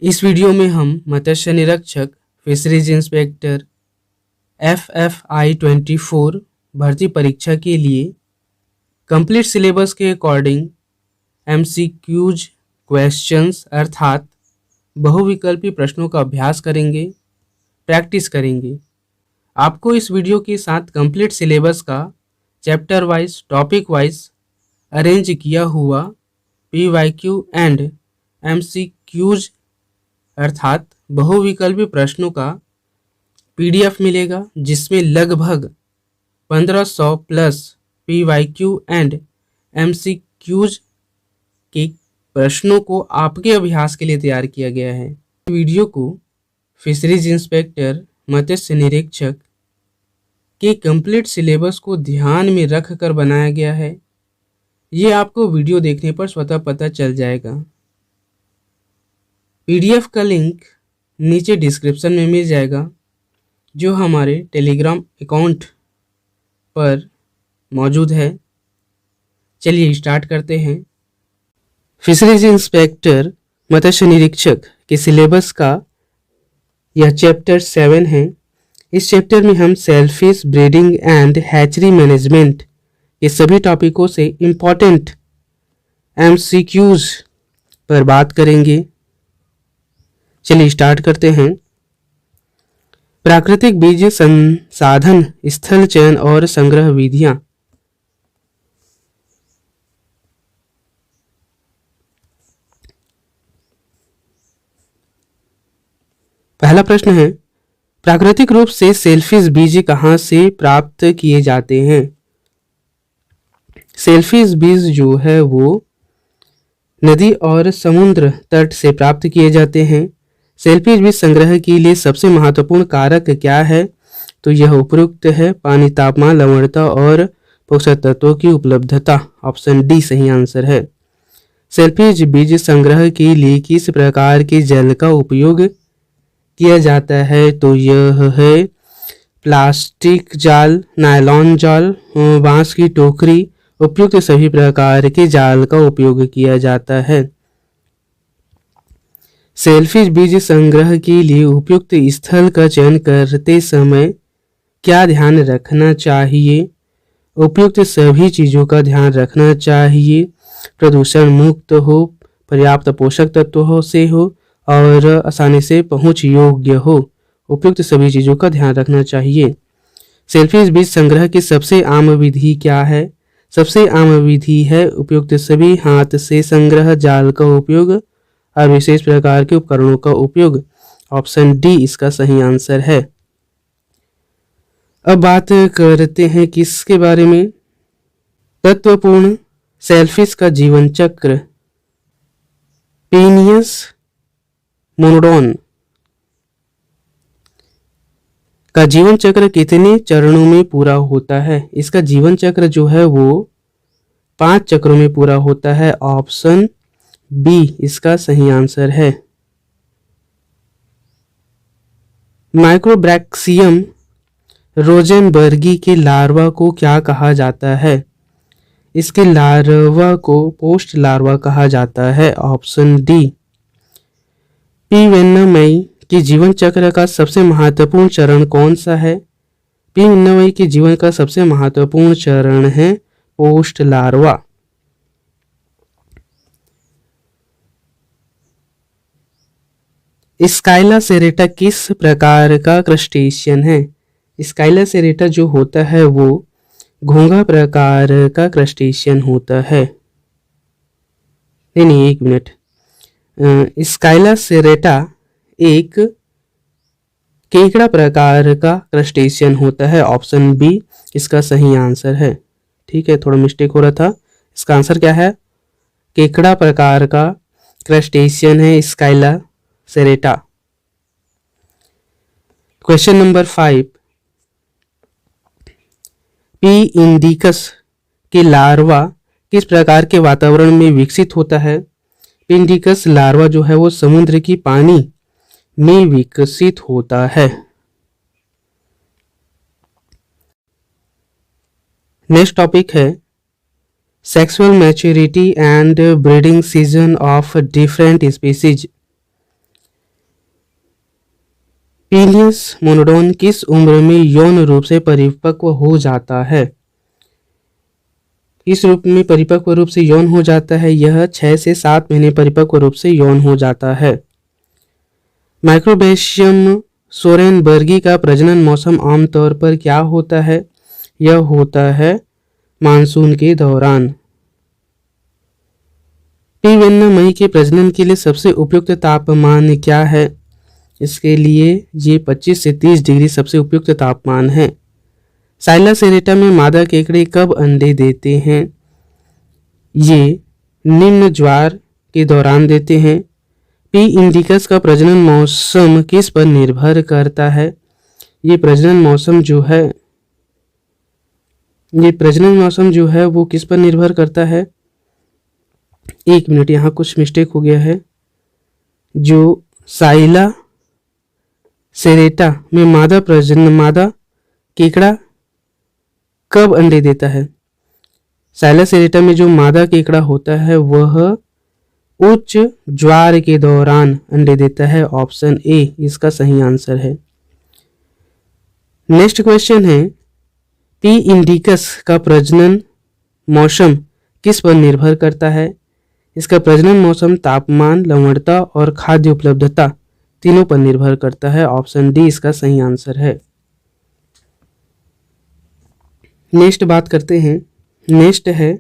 इस वीडियो में हम मत्स्य निरीक्षक फिशरीज इंस्पेक्टर FFI 24 भर्ती परीक्षा के लिए कंप्लीट सिलेबस के अकॉर्डिंग MCQs क्वेश्चंस अर्थात बहुविकल्पी प्रश्नों का अभ्यास करेंगे, प्रैक्टिस करेंगे। आपको इस वीडियो के साथ कंप्लीट सिलेबस का chapter wise, topic wise arrange किया हुआ PYQ एंड MCQs अर्थात बहुविकल्पी प्रश्नों का PDF मिलेगा, जिसमें लगभग 1500 प्लस PYQ एंड MCQs के प्रश्नों को आपके अभ्यास के लिए तैयार किया गया है। वीडियो को फिशरीज इंस्पेक्टर मत्स्य निरीक्षक के कंप्लीट सिलेबस को ध्यान में रख कर बनाया गया है। ये आपको वीडियो देखने पर स्वतः पता चल जाएगा। PDF का लिंक नीचे डिस्क्रिप्शन में मिल जाएगा, जो हमारे टेलीग्राम अकाउंट पर मौजूद है। चलिए स्टार्ट करते हैं। फिशरीज इंस्पेक्टर मत्स्य निरीक्षक के सिलेबस का यह चैप्टर 7 है। इस चैप्टर में हम shellfish breeding and hatchery management ये सभी टॉपिकों से इम्पॉर्टेंट MCQs पर बात करेंगे। चलिए स्टार्ट करते हैं। प्राकृतिक बीज संसाधन, स्थल चयन और संग्रह विधियां। पहला प्रश्न है, प्राकृतिक रूप से सेलफिश बीज कहां से प्राप्त किए जाते हैं? सेलफिश बीज जो है वो नदी और समुद्र तट से प्राप्त किए जाते हैं। सेलफिश बीज संग्रह के लिए सबसे महत्वपूर्ण कारक क्या है? तो यह उपयुक्त है पानी, तापमान, लवणता और पोषक तत्वों की उपलब्धता। ऑप्शन डी सही आंसर है। सेलफिश बीज संग्रह के लिए किस प्रकार के जल का उपयोग किया जाता है? तो यह है प्लास्टिक जाल, नायलॉन जाल, बांस की टोकरी। उपयुक्त सभी प्रकार के जाल का उपयोग किया जाता है। सेलफिश बीज संग्रह के लिए उपयुक्त स्थल का चयन करते समय क्या ध्यान रखना चाहिए? उपयुक्त सभी चीजों का ध्यान रखना चाहिए। प्रदूषण मुक्त हो, पर्याप्त पोषक तत्वों से हो और आसानी से पहुंच योग्य हो। उपयुक्त सभी चीजों का ध्यान रखना चाहिए। सेलफिश बीज संग्रह की सबसे आम विधि क्या है? सबसे आम विधि है उपयुक्त सभी हाथ से संग्रह जाल का उपयोग और विशेष प्रकार के उपकरणों का उपयोग। ऑप्शन डी इसका सही आंसर है। अब बात करते हैं किसके बारे में? तत्वपूर्ण सेलफिश का जीवन चक्र। पेनियस मोनोडोन का जीवन चक्र कितने चरणों में पूरा होता है? इसका जीवन चक्र जो है वो 5 चक्रों में पूरा होता है। ऑप्शन बी इसका सही आंसर है। माइक्रोब्रैक्सियम रोजेनबर्गी के लार्वा को क्या कहा जाता है? इसके लार्वा को पोस्ट लार्वा कहा जाता है। Option D. पी वेन्नमई के जीवन चक्र का सबसे महत्वपूर्ण चरण कौन सा है? पी वेन्नमई के जीवन का सबसे महत्वपूर्ण चरण है पोस्ट लार्वा। स्काइला सेरेटा किस प्रकार का क्रस्टेशियन है? स्काइला सेरेटा जो होता है वो घोंघा प्रकार का क्रस्टेशियन होता है। नहीं, एक मिनट। स्काइला सेरेटा एक केकड़ा प्रकार का क्रस्टेशियन होता है। ऑप्शन बी इसका सही आंसर है। ठीक है, थोड़ा मिस्टेक हो रहा था। इसका आंसर क्या है? केकड़ा प्रकार का क्रस्टेशियन है scylla serrata. Question number 5, P indicus के लार्वा किस प्रकार के वातावरण में विकसित होता है? पी इंडिकस लार्वा जो है वो समुद्र की पानी में विकसित होता है। नेक्स्ट टॉपिक है sexual maturity and breeding season of different species. पीलियस मोनोडोन किस उम्र में यौन रूप से परिपक्व हो जाता है? किस रूप में परिपक्व रूप से यौन हो जाता है? यह 6 से 7 महीने परिपक्व रूप से यौन हो जाता है। माइक्रोबैशियम सोरेनबर्गी का प्रजनन मौसम आमतौर पर क्या होता है? यह होता है मानसून के दौरान। पी वेन्ना मई के प्रजनन के लिए सबसे उपयुक्त तापमान क्या है? इसके लिए ये 25 से 30 डिग्री सबसे उपयुक्त तापमान है। साइला सेरेटा में मादा केकड़े कब अंडे देते हैं? ये निम्न ज्वार के दौरान देते हैं। पी इंडिकस का प्रजनन मौसम किस पर निर्भर करता है? ये प्रजनन मौसम जो है वो किस पर निर्भर करता है? 1 मिनट, यहाँ कुछ मिस्टेक हो गया है। जो साइला सेरेटा में मादा केकड़ा कब अंडे देता है? साइला सेरेटा में जो मादा केकड़ा होता है वह उच्च ज्वार के दौरान अंडे देता है। ऑप्शन ए इसका सही आंसर है। नेक्स्ट क्वेश्चन है, पी इंडिकस का प्रजनन मौसम किस पर निर्भर करता है? इसका प्रजनन मौसम तापमान, लवणता और खाद्य उपलब्धता तीनों पर निर्भर करता है। ऑप्शन डी इसका सही आंसर है। नेक्स्ट बात करते हैं। नेक्स्ट है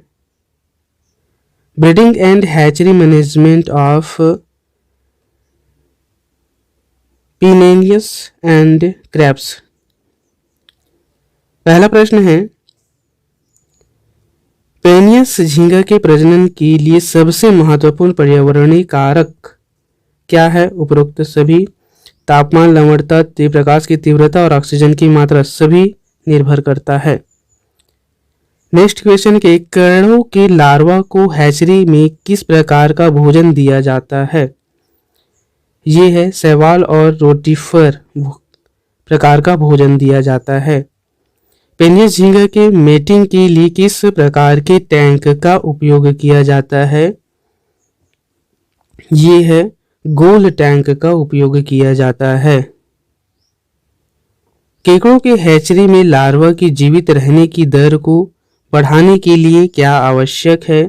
breeding and hatchery management of penaeus and crabs. पहला प्रश्न है, पेनियस झींगा के प्रजनन के लिए सबसे महत्वपूर्ण पर्यावरणीय कारक क्या है? उपरोक्त सभी। तापमान, लवणता, प्रकाश की तीव्रता और ऑक्सीजन की मात्रा सभी निर्भर करता है। नेक्स्ट क्वेश्चन, केकड़ों के लार्वा को हैचरी में किस प्रकार का भोजन दिया जाता है? ये है शैवाल और रोटिफर प्रकार का भोजन दिया जाता है। पेनियस झींगा के मेटिंग के लिए किस प्रकार के टैंक का उपयोग किया जाता है? ये है गोल टैंक का उपयोग किया जाता है। केकड़ों के हैचरी में लार्वा की जीवित रहने की दर को बढ़ाने के लिए क्या आवश्यक है?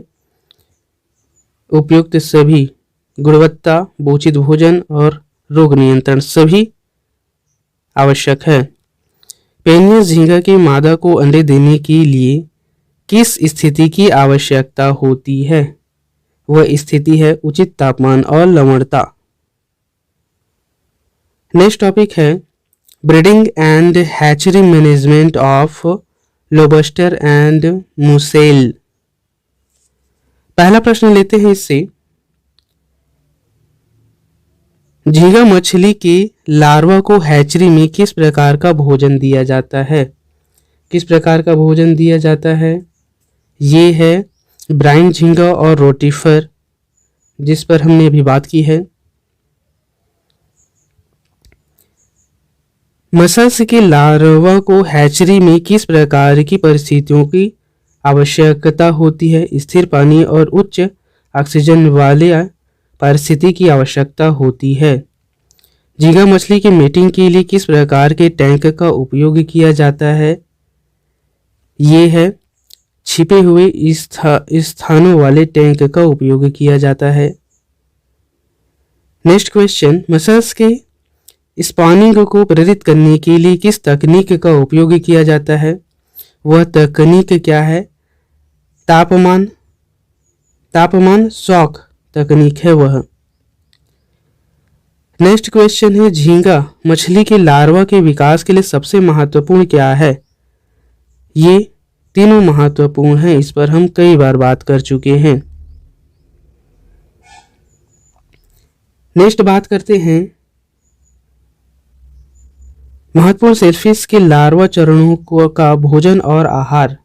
उपयुक्त सभी। गुणवत्ता, उचित भोजन और रोग नियंत्रण सभी आवश्यक है। पेनियस झींगा की मादा को अंडे देने के लिए किस स्थिति की आवश्यकता होती है? वह स्थिति है उचित तापमान और लवणता। नेक्स्ट टॉपिक है breeding and hatchery management of lobster and mussel. पहला प्रश्न लेते हैं इससे, झींगा मछली के लार्वा को हैचरी में किस प्रकार का भोजन दिया जाता है? किस प्रकार का भोजन दिया जाता है? ये है ब्राइन झींगा और रोटिफर, जिस पर हमने अभी बात की है। मसल्स के लार्वा को हैचरी में किस प्रकार की परिस्थितियों की आवश्यकता होती है? स्थिर पानी और उच्च ऑक्सीजन वाले परिस्थिति की आवश्यकता होती है। झींगा मछली के मेटिंग के लिए किस प्रकार के टैंक का उपयोग किया जाता है? ये है छिपे हुए स्थानों वाले टैंक का उपयोग किया जाता है। नेक्स्ट क्वेश्चन, मसल्स के स्पॉनिंग को प्रेरित करने के लिए किस तकनीक का उपयोग किया जाता है? वह तकनीक क्या है? तापमान शॉक तकनीक है वह। नेक्स्ट क्वेश्चन है, झींगा मछली के लार्वा के विकास के लिए सबसे महत्वपूर्ण क्या है? ये तीनों महत्वपूर्ण हैं, इस पर हम कई बार बात कर चुके हैं। नेक्स्ट बात करते हैं महत्वपूर्ण सेलफिश के लार्वा चरणों का भोजन और आहार।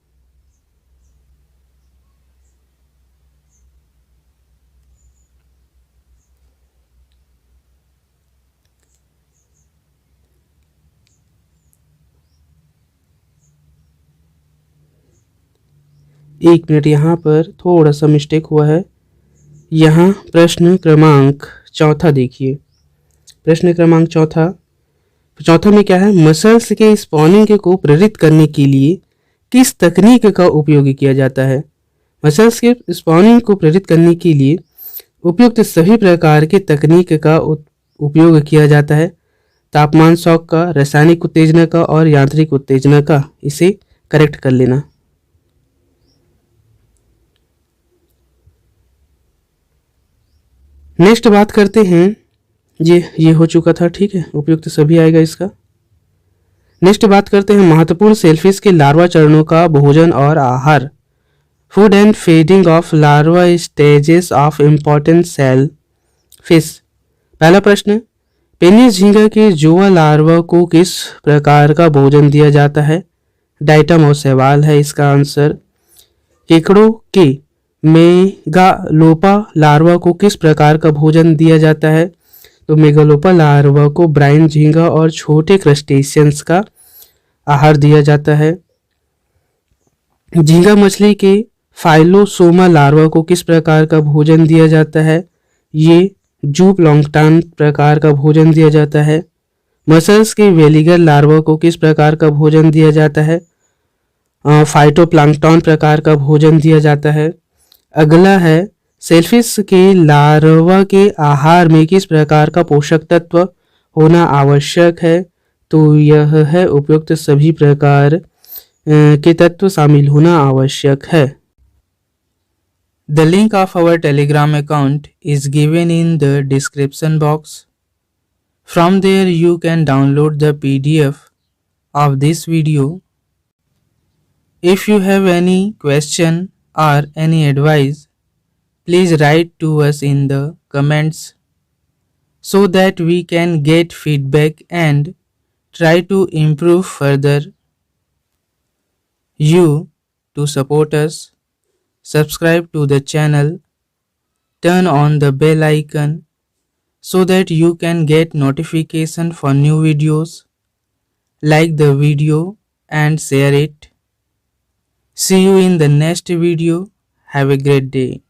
एक मिनट, यहाँ पर थोड़ा सा मिस्टेक हुआ है। यहाँ प्रश्न क्रमांक चौथा देखिए। प्रश्न क्रमांक चौथा, चौथा में क्या है, मसल्स के स्पॉनिंग को प्रेरित करने के लिए किस तकनीक का उपयोग किया जाता है। मसल्स के स्पॉनिंग को प्रेरित करने के लिए उपयुक्त सभी प्रकार के तकनीक का उपयोग किया जाता है। तापमान शॉक का, रासायनिक उत्तेजना का और यांत्रिक उत्तेजना का। इसे करेक्ट कर लेना। नेक्स्ट बात करते हैं, ये हो चुका था, ठीक है, उपयुक्त सभी आएगा इसका। नेक्स्ट बात करते हैं महत्वपूर्ण सेलफिश के लार्वा चरणों का भोजन और आहार। Food and feeding of larva stages of important shell fish. पहला प्रश्न, पेनिस झींगा के जुआ लार्वा को किस प्रकार का भोजन दिया जाता है। डाइटम और सवाल है इसका आंसर। केकड़ों के मेगालोपा लार्वा को किस प्रकार का भोजन दिया जाता है। तो मेगालोपा लार्वा को ब्राइन झींगा और छोटे क्रस्टेशियंस का आहार दिया जाता है। झींगा मछली के फाइलोसोमा लार्वा को किस प्रकार का भोजन दिया जाता है। ये जूप्लॉन्क्टन प्रकार का भोजन दिया जाता है। मसल्स के वेलिगर लार्वा को किस प्रकार का भोजन दिया जाता है। फाइटोप्लैंक्टन प्रकार का भोजन दिया जाता है। अगला है, सेलफिश के लार्वा के आहार में किस प्रकार का पोषक तत्व होना आवश्यक है। तो यह है उपयुक्त सभी प्रकार के तत्व शामिल होना आवश्यक है। The link of our Telegram account is given in the description box. From there you can download the PDF of this video. If you have any question or any advice, please write to us in the comments so that we can get feedback and try to improve further. You to support us, subscribe to the channel, turn on the bell icon so that you can get notification for new videos. Like the video and share it. See you in the next video. Have a great day.